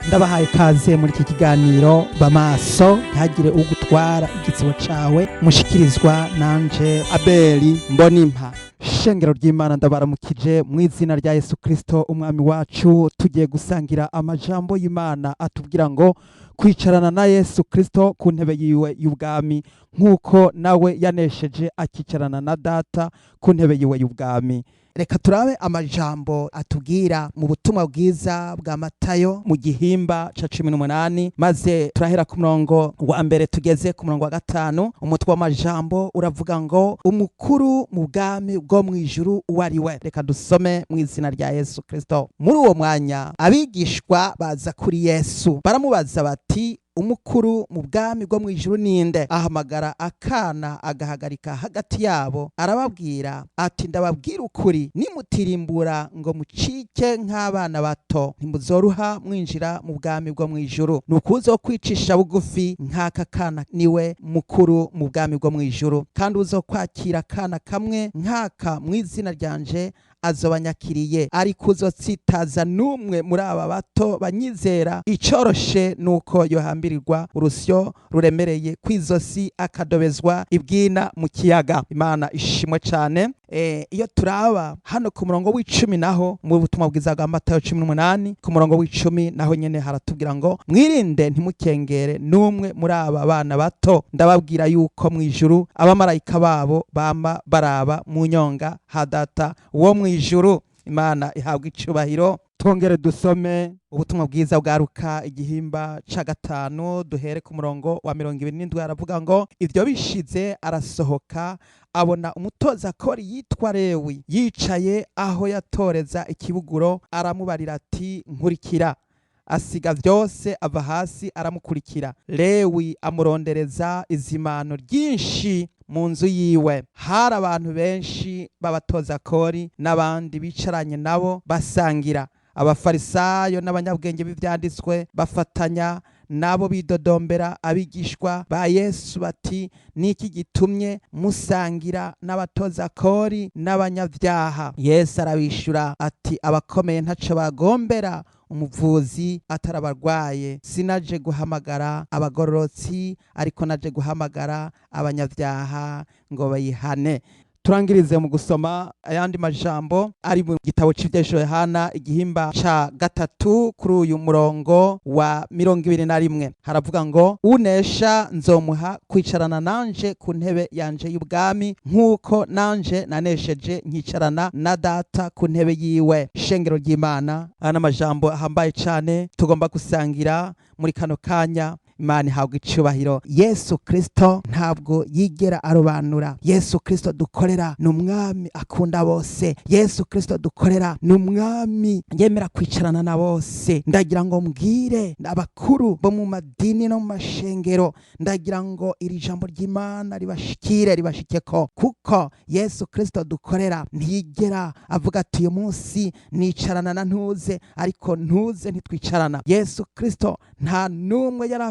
ndabahaye kaze muri iki kiganiro bamaso ntihagire ugutwara igitsibo cawe mushikirizwa nanje Abeli Mbonimpa. Shengero ry'Imana ndabaramukije mu izina rya Yesu Kristo umwami wacu. Tugiye gusangira amajambo y'Imana atubwira ngo kwicarana na Yesu Kristo ku ntebe yiwe y'ubwami nk'uko nawe yanesheje akicarana na Data ku ntebe yiwe y'ubwami. Reka turabe amajambo atubwira mu butumwa bwiza bwa Matayo mu gihimba ca 18 maze turahera ku murongo wa mbere tugeze ku murongo wa 5. Umutwe w'amajambo uravuga ngo umukuru mu bwami bwo mwijuru uwari we. Reka dusome mu izina rya Yesu Kristo. Muri uwo mwanya abigishwa baza kuri Yesu baramubaza bati umukuru mu bwami bwo mwijuru ninde? Ahamagara akana agahagarika hagati yabo arababwira ati ndababwira ukuri nimutirimbura ngo mucike nk'abana bato ntimuzoruha mwinjira mu bwami bwo mwijuru. Nukuzo kwicisha bugufi nk'aka kana niwe mukuru mu bwami bwo mwijuru, kandi uzokwakira akana kamwe nk'aka mu izina ryanje azobanyakiriye, ariko uzotsitaza n'umwe muri aba bato banyizera icoroshe nuko yohambirirwa urusyo ruremereye kw'izosi akadobezwa ibwina mu kiyaga. Imana ishimwe cane. Iyo turaba hano ku murongo w'icumi naho mu butumwa bwiza bwa Matayo 18 ku murongo w'icumi naho nyene haratubwira ngo mwirinde ntimukengere n'umwe muri aba bana bato, ndababwira yuko mwijuru abamarayika babo bama baraba mu nyonga ha Data wo mwijuru. Imana ihabwa icubahiro. Twongere dusome ubutumwa bwiza bwa Luka igihimba ca 5 duhere ku murongo wa 27 aravuga ngo ivyo bishize arasohoka abona umutoza kori yitwa Lewi yicaye aho yatoreza ikibuguro, aramubarira ati nkurikira. Asiga vyose ava hasi aramukurikira. Lewi amurondereza izimano ryinshi mu nzu yiwe. Hari abantu benshi babatoza kori n'abandi bicaranye nabo basangira. Abafarisayo n'abanyabwenge b'ivyanditswe bafatanya nabo bidodombera abigishwa ba Yesu bati niki gitumye musangira n'abatoza kori n'abanyavyaha? Yesu arabishura ati abakomeye ntaco bagombera umuvuzi atarabarwaye. Sinaje guhamagara abagororotsi ariko naje guhamagara abanyavyaha ngo bayihane. Turangirize mu gusoma ayandi majambo ari mu gitabo c'Ivyesho Yohana igihimba ca 3 kuri uyu murongo wa 21 haravuga ngo unesha nzomuha kwicarana nanje ku ntebe yanje y'ubwami nk'uko nanje nanesheje nkicarana na Data ku ntebe yiwe. Shengero ry'Imana, ana majambo ahambaye cane tugomba gusangira muri kano kanya. Imana ihabwa icubahiro. Yesu Kristo ntabwo yigera arobanura. Yesu Kristo dukorera n'umwami akunda bose. Yesu Kristo dukorera n'umwami yemera kwicarana na bose. Ndagira ngo mbwire abakuru bo mu madini no mu mashengero, ndagira ngo iri jambo ry'Imana ribashikeko, kuko Yesu Kristo dukorera ntiyigera avuga ati uyu munsi nicarana na ntuze ariko ntuze ntitwicarana. Yesu Kristo nta numwe yari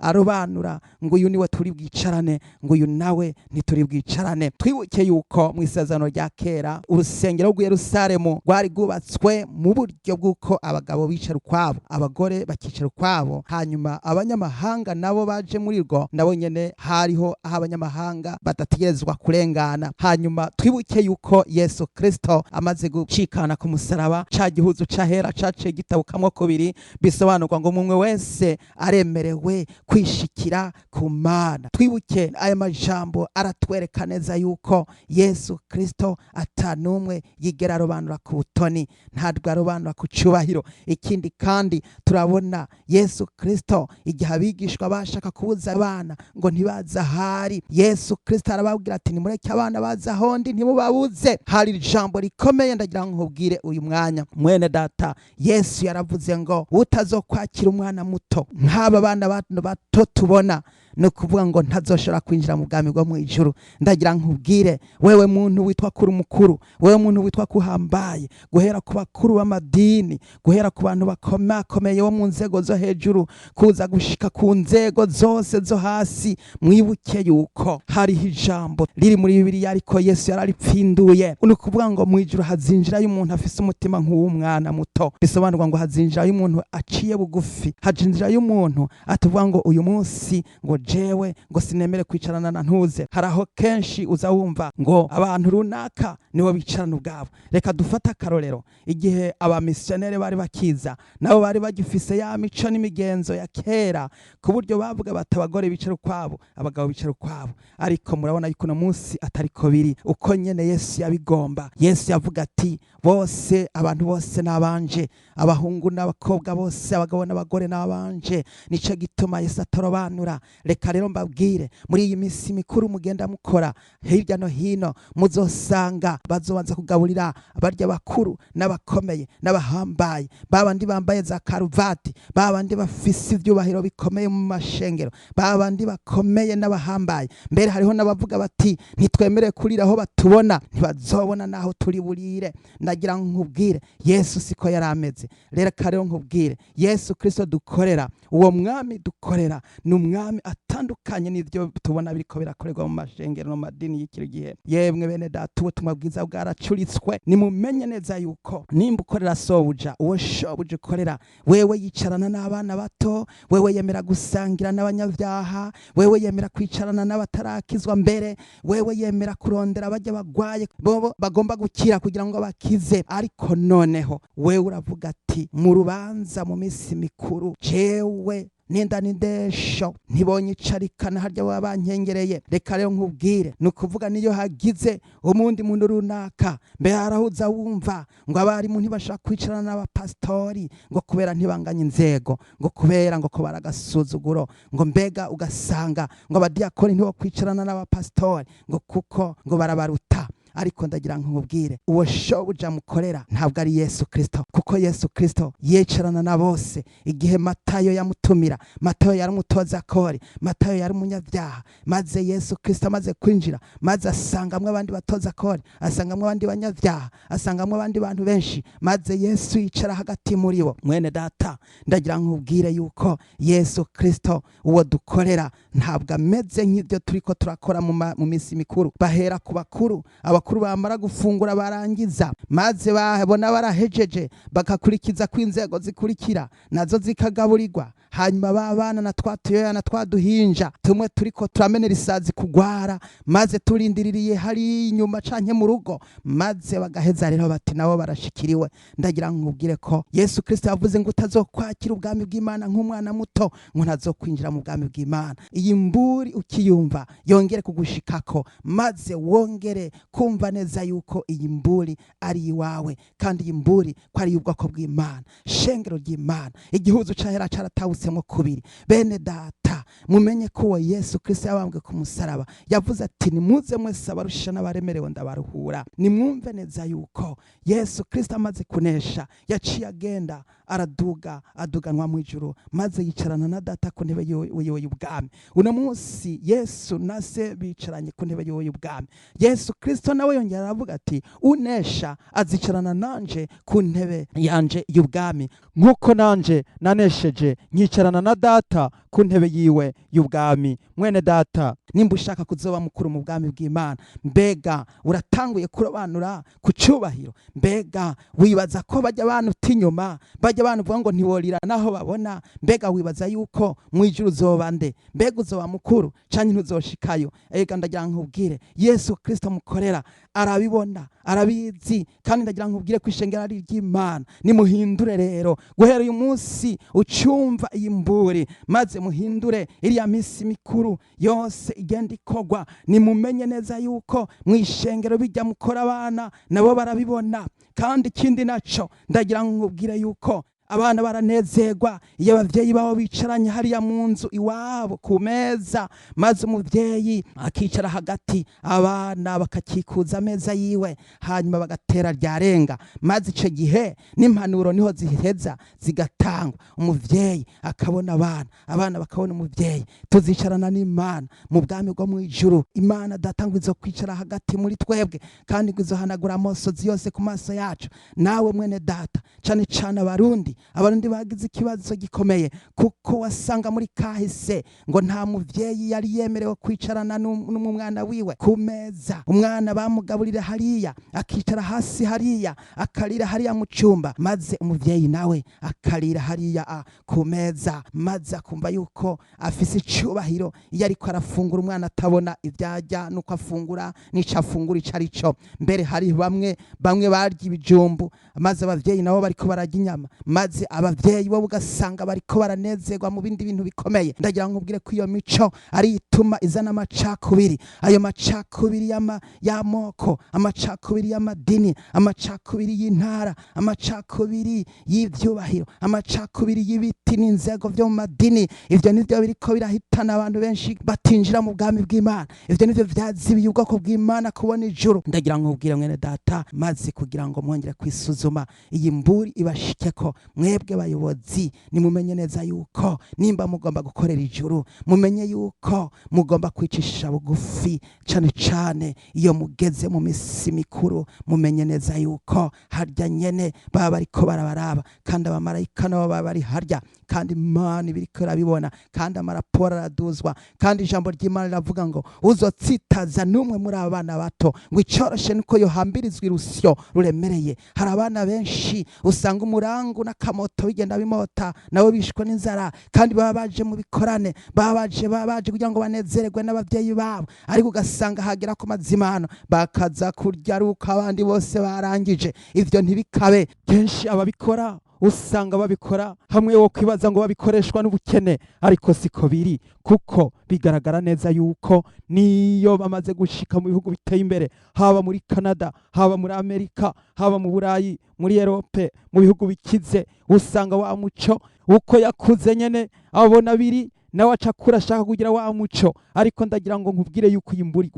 arobanura ngo uyu niwe turi bwicarane ngo uyu nawe ntituri bwicarane. Twibuke yuko mu isezerano rya kera urusengero rw'i Yerusalemu rwari rwubatswe mu buryo bw'uko abagabo bicara ukwabo, abagore bakicara ukwabo, hanyuma abanyamahanga nabo baje muri rwo nabo nyene hariho aho abanyamahanga badategerezwa kurengana. Hanyuma twibuke yuko Yesu Kristo amaze gucikana ku musaraba, ca gihuzu cahera caciye gitabukamwo kubiri, bisobanurwa ngo umwe wese aremerewe kwishikira ku Mana. Twibuke aya majambo aratwereka neza yuko Yesu Kristo atanumwe yigera arobanura ku butoni, ntabwo arobanura ku cubahiro. Ikindi kandi turabona Yesu Kristo igihe abigishwa bashaka kubuza abana ngo ntibaza ahari, Yesu Kristo arababwira ati nimureke abana baza ahondi ntimubabuze. Hari ijambo rikomeye ndagira ngo nkubwire uyu mwanya mwene data. Yesu yaravuze ngo utazokwakira umwana umwana muto nk'aba bana bato tubona no kuvuga ngo ntazoshobora kwinjira mu bwami bwo mu ijuru. Ndagira nkubwire wewe muntu witwa kuri mukuru, wewe muntu witwa kuhambaye, guhera ku bakuru b'amadini, guhera ku bantu bakomeye bo mu nzego zo hejuru kuza gushika ku nzego zose zo hasi, mwibuke yuko hariho ijambo riri muri Bibiliya ariko Yesu yararipfinduye. Ni kuvuga ngo mu ijuru hazinjirayo umuntu afise umutima nk'uw'umwana muto, bisobanurwa ngo hazinjirayo umuntu aciye bugufi, hazinjirayo umuntu atuvuga ngo uyu munsi ngo jewe ngo sinemere kwicarana na ntuze. Haraho kenshi uza wumva ngo abantu runaka nibo bicarana ubwabo. Reka dufata akarorero, igihe abamisiyoneri bari bakiza nabo bari bagifise ya mico n'imigenzo ya kera, ku buryo bavuga bati abagore bicara ukwabo, abagabo bicara ukwabo. Ariko murabona yuko uno munsi atariko biri, uko nyene Yesu yabigomba. Yesu yavuga ati bose, abantu bose nabanje, abahungu n'abakobwa bose, abagabo n'abagore nabanje. Nico gituma Yesu atorobanura. Reka rero mbabwire, muri iyi minsi mikuru mugenda mukora hirya no hino, muzosanga bazobanza kugaburira abarya bakuru n'abakomeye n'abahambaye, babandi bambaye za karuvati, babandi bafise ivyubahiro bikomeye mu mashengero, babandi bakomeye n'abahambaye. Mbere hariho n'abavuga bati ntitwemere kurira aho batubona, ntibazobona naho turi burire. Ndagira nkubwire Yesu siko yarameze. Reka rero nkubwire Yesu Kristo dukorera, uwo mwami dukorera ni umwami atandukanye n'ivyo tubona biriko birakorerwa mu mashengero no madini y'ikiri gihe. Yemwe bene data, ubutumwa bwiza bwaracuritswe. Nimumenye neza yuko nimba ukorera sobuja, uwo shobuja ukorera, wewe yicarana n'abana bato, wewe yemera gusangira n'abanyavyaha, wewe yemera kwicarana n'abatarakizwa, mbere wewe yemera kurondera abajya bagwaye bobo bagomba gukira kugira ngo bakize. Ariko noneho wewe uravuga ati mu rubanza mu minsi mikuru jewe ninda nindesho ntibonyicarikana harya wabankengereye. Reka rero nkubwire, nukuvuga niyo hagize umundi muntu runaka, mbe harahuza wumva ngo abari mu ntibashaka kwicarana n'abapastori ngo kubera ntibanganye inzego, ngo kubera ngo ko baragasuzuguro, ngo mbega ugasanga ngo abadiyakoni ntibo kwicarana n'abapastori ngo kuko ngo barabaruta. Ariko ndagira nkubwire uwo shobuja mukorera ntabwo ari Yesu Kristo, kuko Yesu Kristo yicarana na bose. Igihe Matayo yamutumira, Matayo yari umutoza kori, Matayo yari umunyavyaha, maze Yesu Kristo amaze kwinjira, maze asangamwe abandi batoza kori, asangamwe abandi banyavyaha, asangamwe abandi bantu benshi, maze Yesu yicara hagati muri bo. Mwene data, ndagira nkubwire yuko Yesu Kristo uwo dukorera ntabwo ameze nk'ivyo turiko turakora mu minsi mikuru. Bahera ku bakuru, abakuru bamara gufungura barangiza, maze babona barahejeje bakakurikiza kw'inzego zikurikira nazo zikagaburirwa. Hanyuma babana na twatuyoya na twaduhinja tumwe turiko turamenera isazi kugwara, maze turindiririye hari inyuma canke mu rugo, maze bagaheza rero bati nabo barashikiriwe. Ndagira nkubwire ko Yesu Kristo yavuze ngo utazokwakira ubwami bw'Imana nk'umwana muto, ngo ntazokwinjira mu bwami bw'Imana. Iyi mburi ukiyumva yongere kugushikako, maze wongere kumva neza yuko iyi mburi ari iwawe, kandi iyi mburi ko ari ubwoko bw'Imana, shengero ry'Imana. Igihuzu cahera caratawusemwo kubiri. Bene data, mumenye ko uwo Yesu Kristo yabambwe ku musaraba yavuze ati nimuze mwese abarusha n'abaremerewe ndabaruhura. Nimwumve neza yuko Yesu Kristo amaze kunesha yaciye agenda aduganwa mu ijuru, maze yicarana na data ku ntebe yiwe y'ubwami. Uno munsi Yesu na se bicaranye ku ntebe yiwe y'ubwami. Yesu Kristo nawe yongera aravuga ati unesha azicarana nanje ku ntebe yanje y'ubwami, nk'uko nanje nanesheje nkicarana na data ku ntebe yiwe y'ubwami. Mwene data, nimba ushaka kuzoba mukuru mu bwami bw'Imana, mbega uratanguye kurobanura ku cyubahiro? Mbega wibaza ko bajya abantu tinyuma, bajya abantu vuga ngo ntiworira naho babona? Mbega wibaza yuko mu ijuru uzoba nde? Mbega uzoba mukuru canke ntuzoshikayo? Ega ndagira nkubwire Yesu Kristo mukorera arabibona, arabizi, kandi ndagira nkubwire ko ishengero ari ry'Imana. Nimuhindure rero guhera uyu munsi ucumva iyi mburi, maze muhindure iriya minsi mikuru yose igenda ikogwa. Nimumenye neza yuko mw'ishengero bijya mukora abana nabo barabibona. Kandi ikindi naco ndagira nkubwire yuko abana baranezerwa iyo abavyeyi babo bicaranye hariya mu nzu iwabo ku meza, maze umuvyeyi akicara hagati, abana bakakikuza ameza yiwe, hanyuma bagatera ryarenga, maze ico gihe n'impanuro niho ziheza zigatangwa. Umuvyeyi akabona abana bakabona umuvyeyi. Tuzicarana n'Imana mu bwami bwo mw'ijuru. Imana Data ngo izokwicara hagati muri twebwe, kandi ngo izohanagura amosozi yose ku maso yacu. Nawe mwene data, cane cane abarundi bagize ikibazo gikomeye, kuko wasanga muri kahise ngo nta muvyeyi yari yemerewe kwicarana n'umwana wiwe ku meza. Umwana bamugaburira hariya, akicara hasi hariya, akarira hariya mu cumba, maze umuvyeyi nawe akarira hariya ku meza, maze akumva yuko afise icubahiro iyo ariko arafungura. Umwana atabona ivyarya nuko afungura, n'ico afungura ico arico. Mbere hari bamwe barya ibijumbu, maze abavyeyi nabo bariko bararya inyama, maze abavyeyi bo ugasanga bariko baranezerwa mu bindi bintu bikomeye. Ndagira ngo ubwire ko iyo mico ari ituma izana amacakubiri, ayo macakubiri y'amoko, amacakubiri y'amadini, amacakubiri y'intara, amacakubiri y'ivyubahiro, amacakubiri y'ibiti n'inzego vyo mu madini. Ivyo nivyo biriko birahitana abantu benshi batinjira mu bwami bw'Imana. Ivyo nivyo vyazibiye ubwoko bw'Imana kubona ijuru. Ndagira ngo ubwire mwene data, maze kugira ngo mwongere kwisuzuma iyi mburi ibashikeko, mwebwe bayobozi nimumenye neza yuko nimba mugomba gukorera ijuru, mumenye yuko mugomba kwicisha bugufi, cane cane iyo mugeze mu misi mikuru. Mumenye neza yuko harya nyene baba bariko barabaraba, kandi abamarayika nabo baba bari harya, kandi Imana ibiriko irabibona, kandi amaraporo araduzwa, kandi ijambo ry'Imana riravuga ngo uzotsitaza n'umwe muri abana bato, ngo icoroshe nuko yohambirizwa irusyo ruremereye. Hari abana benshi usanga umurangu n'akamoto bigenda bimota, nabo bishwe n'inzara, kandi baba baje mu bikorane, baba baje kugira ngo banezererwe n'abavyeyi babo, ariko ugasanga hagera ku mazimano bakaza kurya ruko abandi bose barangije. Ivyo ntibikabe. Kenshi ababikora usanga babikora hamwe wo kwibaza ngo babikoreshwa n'ubukene, ariko siko biri, kuko bigaragara neza yuko niyo bamaze gushika mu bihugu biteye imbere, haba muri Canada, haba muri Amerika, haba mu Burayi, muri Europe, mu bihugu bikize, usanga wa muco uko yakuze nyene abona biri nawe acakura ashaka kugira wa muco. Ariko ndagira ngo nkubwire yuko iyi mburi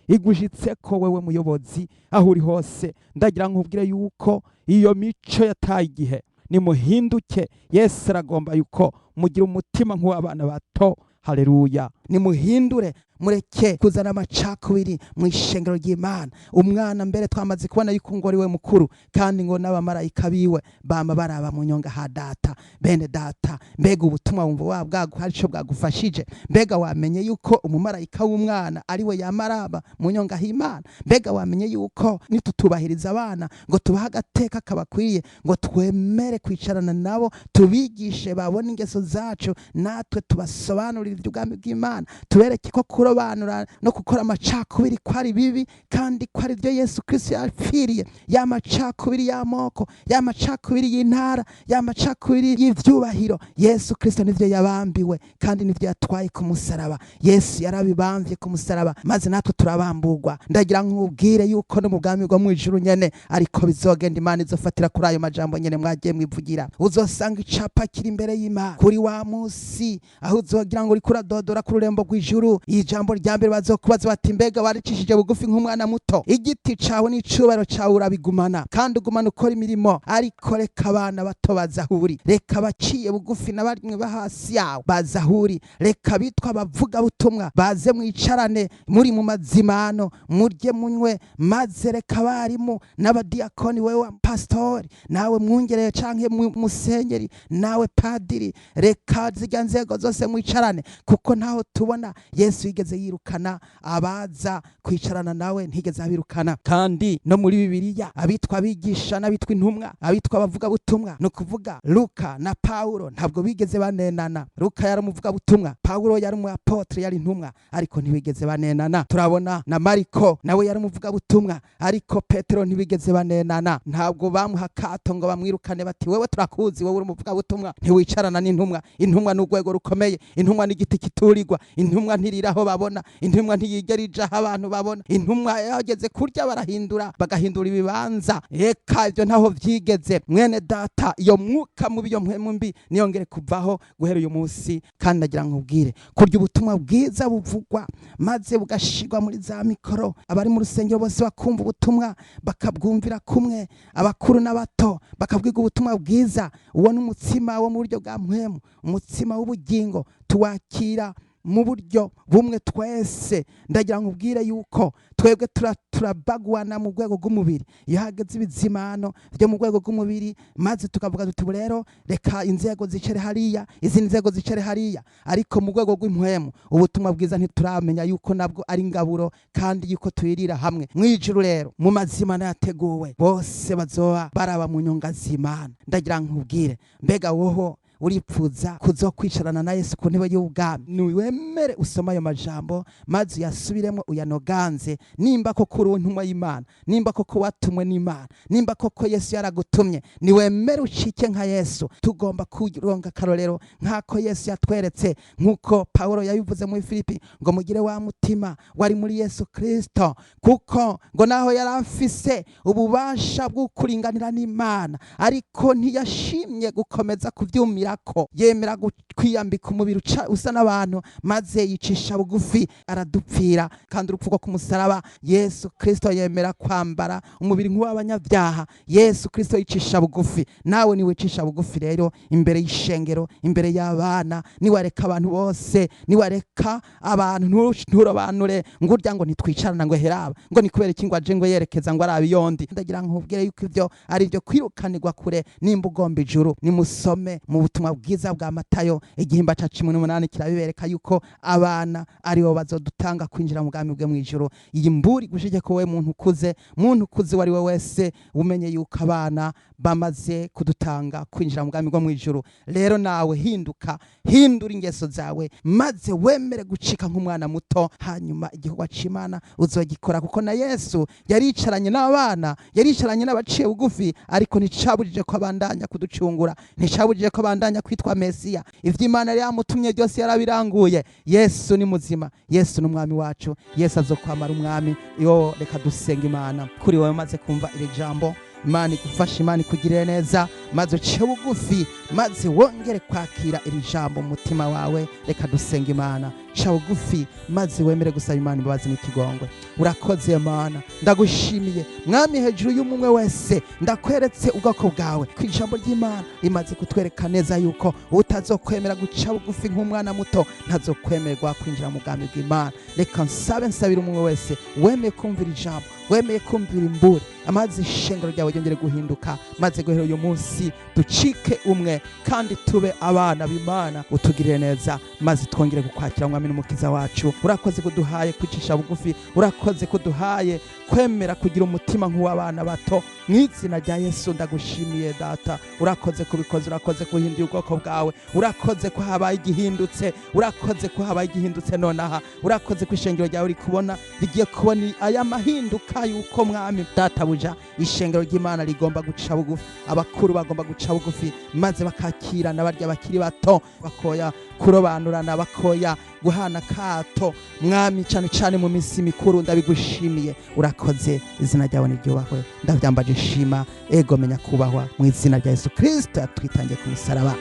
igushitseko wewe muyobozi aho uri hose. Ndagira ngo nkubwire yuko iyo mico yataye igihe. Nimuhinduke. Yesu aragomba yuko mugira umutima nk'uw'abana bato. Haleluya. Nimuhindure, mureke kuzana amacakubiri mu ishengero ry'Imana. Umwana mbere twamaze kubona yuko ngo ari we mukuru, kandi ngo n'abamarayika biwe bama baraba mu nyonga ha Data. Bene data, mbega ubutumwa wumva bwagu hari ico bwagufashije? Mbega wamenye yuko umumarayika w'umwana ari we yamaraba mu nyonga h'Imana? Mbega wamenye yuko nitutubahiriza abana ngo tubaha agateka kabakwiye, ngo twemere kwicarana nabo, tubigishe babone ingeso zacu, natwe tubasobanurira iby'ubwami bw'Imana, tubereke ko kurobanura no gukora amacakubiri ko ari bibi, kandi ko ari byo Yesu Kristo yapfiriye. Ya macakubiri y'amoko, ya macakubiri y'intara, ya macakubiri y'ivyubahiro, Yesu Kristo nivyo yabambiwe, kandi nivyo yatwaye ku musaraba. Yesu yarabibamvye ku musaraba, maze natwe turabamburwa. Ndagira nkubwire yuko no mu bwami bwo mw'ijuru nyene ariko bizogenda. Imana izofatira kuri ayo majambo nyene mwagiye mwivugira. Uzosanga icapa kiri imbere y'Imana kuri wa musi, aho uzogira ngo uriko uradodora ku rurembo rw'ijuru. Ijambo rya mbere bazokubaza bati, mbega waricishije bugufi nk'umwana muto? Igiti cawe n'icubahiro cawe urabigumana, kandi ugumana ukora imirimo. Ariko reka abana bato bazahuri, reka baciye bugufi na barimwe bahasi yawe bazahuri, reka bitwa bavuga butumwa baze mwicarane muri mu mazimano, murye munywe, maze reka abarimu n'abadiakoni, wewe pastori, nawe mwungereye canke musenyeri, nawe padiri, reka zirya nzego zose mwicarane, kuko ntaho tubona Yesu yigeze yirukana abaza kwicarana nawe, ntigeze abirukana. Kandi no muri Bibiliya abitwa abigisha n'abitwa intumwa, abitwa bavuga butumwa, no kuvuga Luka na Paulo, ntabwo bigeze banenana. Luka yari umuvuga butumwa, Paulo yari umu apotre, yari intumwa, ariko ntibigeze banenana. Turabona na Mariko nawe yari umuvuga butumwa, ariko Petero ntibigeze banenana. Ntabwo bamuha kato ngo bamwirukane bati, wewe turakuzi, wewe uri umuvuga butumwa, ntiwicarana n'intumwa. Intumwa n'urwego rukomeye, intumwa n'igiti kiturirwa, intumwa ntiriraho babona, intumwa ntiyigera ija aho abantu babona, intumwa yageze kurya bagahindura ibibanza. Eka ibyo ntaho vyigeze. Mwene data, iyo mwuka mubi, iyo mpwemu mbi niyongere kuvaho guhera uyu munsi. Kandi nagira nkubwire kurya ubutumwa bwiza buvugwa maze bugashirwa muri za mikoro, abari mu rusengero bose bakumva ubutumwa bakabwumvira kumwe, abakuru n'abato bakabwiga ubutumwa bwiza. Uwo ni umutsima wo mu buryo bwa mpwemu, umutsima w'ubugingo tuwakira mu buryo bumwe twese. Ndagira nkubwire yuko twebwe turabagwana mu rwego rw'umubiri. Iyo hageze ibizimano byo mu rwego rw'umubiri maze tukavuga tuti rero reka inzego zicare hariya, izindi nzego zicare hariya, ariko mu rwego rw'impwemu ubutumwa bwiza ntituramenya yuko nabwo ari ingaburo kandi yuko tuyirira hamwe mwijuru. Rero mu mazimana yateguwe bose bazoba baraba mu nyonga z'Imana. Ndagira nkubwire, mbega woho uripfuza kuzokwicarana na Yesu ku ntebe y'ubwami? Niwemere usoma ayo majambo maze uyasubiremo uyanoganze, nimba koko uri intumwa y'Imana, nimba koko watumwe n'Imana, nimba koko Yesu yaragutumye, niwemere ucike nka Yesu. Tugomba kuronka karorero nk'ako Yesu yatweretse, nk'uko Pawulo yabivuze muri Filipi ngo mugire wa mutima wari muri Yesu Kristo, kuko ngo naho yarafise ububasha bwo kuringanira n'Imana ariko ntiyashimye gukomeza kuvyumira ko, yemera kwiyambika umubiri usa n'abantu maze yicisha bugufi aradupfira. Kandi urupfu rwo ku musaraba Yesu Kristo yemera kwambara umubiri nk'uw'abanyabyaha. Yesu Kristo yicisha bugufi. Nawe niwicisha bugufi rero imbere y'ishengero, imbere y'abana, niwareka abantu bose, niwareka abantu nturobanure ngo urya ngo nitwicarana ngo heraba ngo ni kubera iki ngo aje ngo yerekeza ngo arabe yondi. Ndagira nkubwire yuko ivyo ari byo kwirukanirwa kure. Nimba ugomba ijuru, nimusome mu butumwa bwiza bwa Matayo igihimba ca 18 kirabibereka yuko abana aribo bazodutanga kwinjira mu bwami bwe mwijuru. Iyi mburi gushike ko we muntu ukuze wari we wese umenye yuko abana bamaze kudutanga kwinjira mu bwami bwo mwijuru. Rero nawe hindura ingeso zawe maze wemere gucika nk'umwana muto, hanyuma igikorwa c'Imana uzogikora, kuko na Yesu yaricaranye n'abana, yaricaranye n'abaciye bugufi, ariko nticabujije ko abandanya kuducungura, nticabujije ko abandanya kwitwa Mesiya. Ivy'Imana yari yamutumye byose yarabiranguye. Yesu ni muzima, Yesu n'umwami wacu, Yesu azokwamara umwami. Yo reka dusenga Imana kuri wowe maze kumva iri jambo. Imana igufashe, Imana ikugirire neza, maze uce bugufi, maze wongere kwakira iri jambo mu mutima wawe. Reka dusenga Imana. Ca bugufi maze wemere gusaba Imana imbabazi n'ikigongwe. Urakoze Imana, ndagushimiye mwami, hejuru y'umwe wese ndakweretse ubwoko bwawe ku ijambo ry'Imana rimaze kutwereka neza yuko utazokwemera guca bugufi nk'umwana muto ntazokwemerwa kwinjira mu bwami bw'Imana. Reka nsabira umwe wese wemeye kumvira ijambo, wemeye kumvira imburi, amazi ishengero ryawe ryongere guhinduka, maze guhera uyu munsi ducike umwe kandi tube abana b'Imana. Utugirire neza maze twongere gukwakira mwami n'umukiza wacu. Urakoze kuduhaye kwicisha bugufi, urakoze kuduhaye kwemera kugira umutima nk'uw'abana bato. Mw'izina rya Yesu ndagushimiye Data, urakoze kubikoze, urakoze kuhindura ubwoko bwawe, urakoze ko habaye igihindutse, urakoze ko habaye igihindutse nonaha, urakoze ko ishengero ryawe rikubona rigiye kubona aya mahinduka yuko mwami Data buja ishengero ry'Imana rigomba guca bugufi, abakuru bagomba guca bugufi maze bakakirana barya bakiri bato, bakoya kurobanurana, bakoya guhana kato mwami, cyane mu minsi mikuru. Ndabigushimiye, urakoze, izina ryawe niryubahwe, ndavyambaje shima ego menya kubahwa mu izina rya Yesu Kristo twitangiye ku musaraba.